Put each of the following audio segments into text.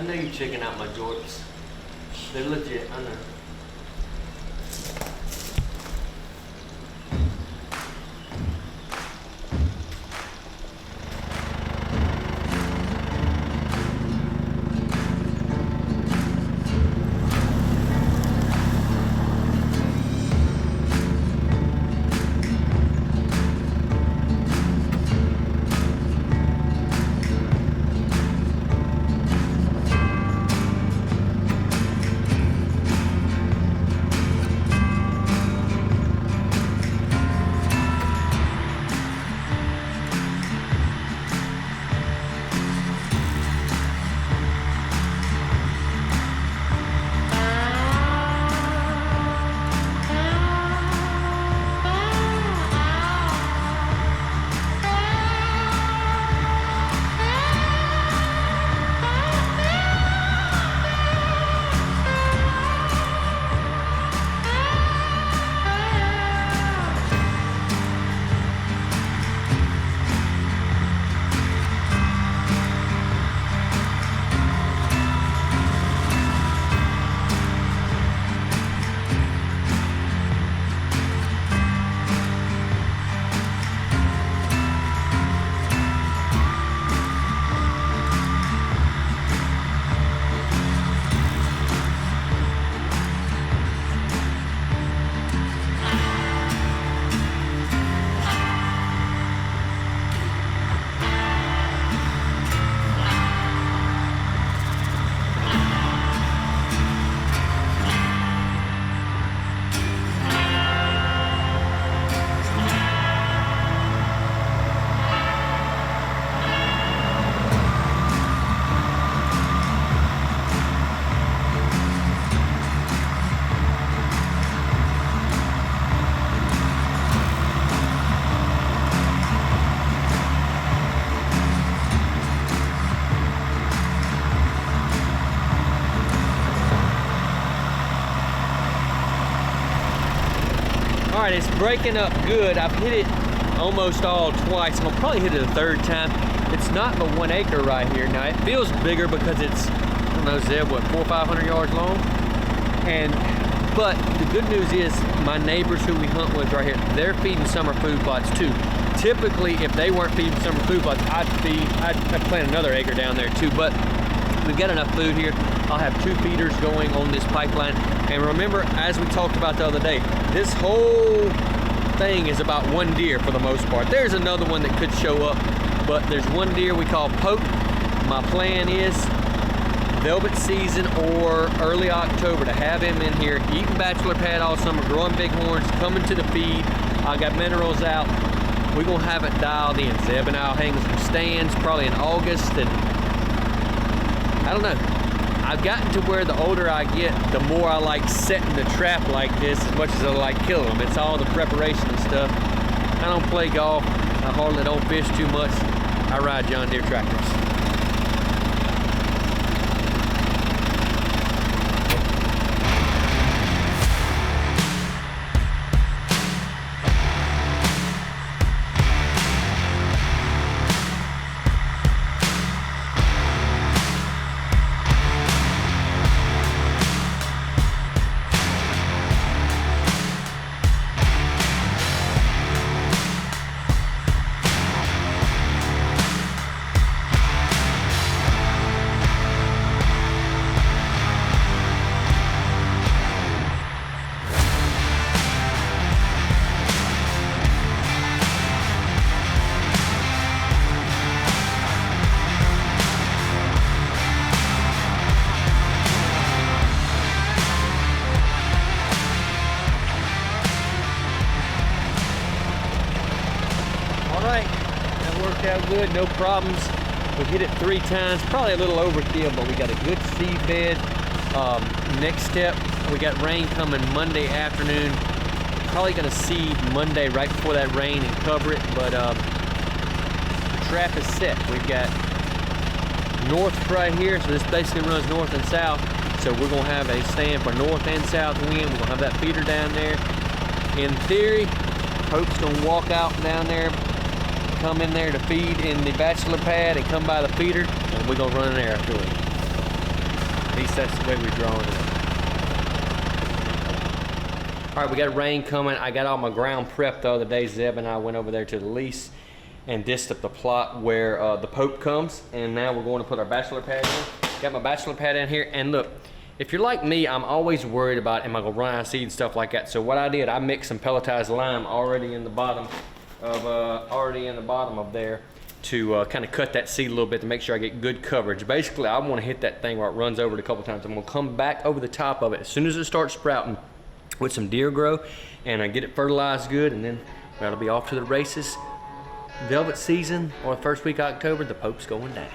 know you're checking out my jorts. They're legit, I know. All right, it's breaking up good. I've hit it almost all twice. I'm gonna probably hit it a third time. It's not but 1 acre right here. Now it feels bigger because it's, I don't know, Zeb, what, 400 or 500 yards long? But the good news is my neighbors who we hunt with right here, they're feeding summer food plots too. Typically, if they weren't feeding summer food plots, I'd plant another acre down there too, but we've got enough food here. I'll have 2 feeders going on this pipeline. And remember, as we talked about the other day, this whole thing is about 1 deer for the most part. There's another one that could show up, but there's 1 deer we call Poke. My plan is velvet season or early October to have him in here eating bachelor pad all summer, growing bighorns, coming to the feed. I got minerals out. We're gonna have it dialed in. Zeb and I'll hang some stands probably in August, and I don't know. I've gotten to where the older I get, the more I like setting the trap like this as much as I like killing them. It's all the preparation and stuff. I don't play golf. I hardly don't fish too much. I ride John Deere tractors. Out good, no problems. We hit it 3 times, probably a little overkill, but we got a good seed bed. Next step, we got rain coming Monday afternoon. Probably gonna seed Monday right before that rain and cover it, but the trap is set. We've got north right here, so this basically runs north and south. So we're gonna have a stand for north and south wind. We're gonna have that feeder down there. In theory, Hope's gonna walk out down there, come in there to feed in the bachelor pad and come by the feeder, and we're gonna run an arrow to it. least that's the way we're drawing it. All right, we got rain coming. I got all my ground prepped the other day. Zeb and I went over there to the lease and disced up the plot where the Pope comes, and now we're going to put our bachelor pad in. Got my bachelor pad in here, and look, if you're like me, I'm always worried about am I gonna run out of seed and stuff like that. So what I did, I mixed some pelletized lime already in the bottom of there to kind of cut that seed a little bit to make sure I get good coverage. Basically, I want to hit that thing where it runs over it a couple times. I'm gonna come back over the top of it as soon as it starts sprouting with some deer grow, and I get it fertilized good, and then that'll be off to the races. Velvet season, or the first week of October, the Pope's going down.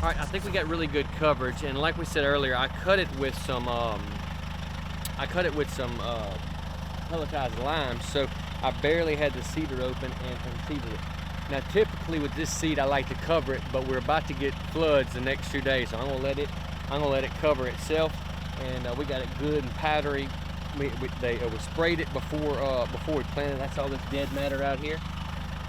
right, I think we got really good coverage, and like we said earlier, I cut it with some pelletized lime, so I barely had the seeder open and seeded it. Now typically with this seed I like to cover it, but we're about to get floods the next 2 days, so I'm gonna let it cover itself. And we got it good and powdery. We sprayed it before we planted. That's all this dead matter out here,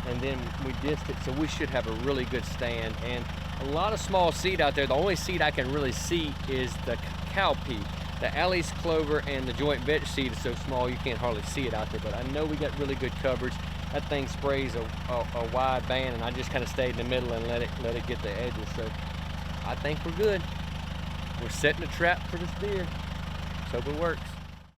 and then we dissed it, so we should have a really good stand. And a lot of small seed out there. The only seed I can really see is the cowpea. The Alley's clover and the joint vetch seed is so small you can't hardly see it out there, but I know we got really good coverage. That thing sprays a wide band, and I just kind of stayed in the middle and let it get the edges. So I think we're good. We're setting a trap for this deer. Let's hope it works.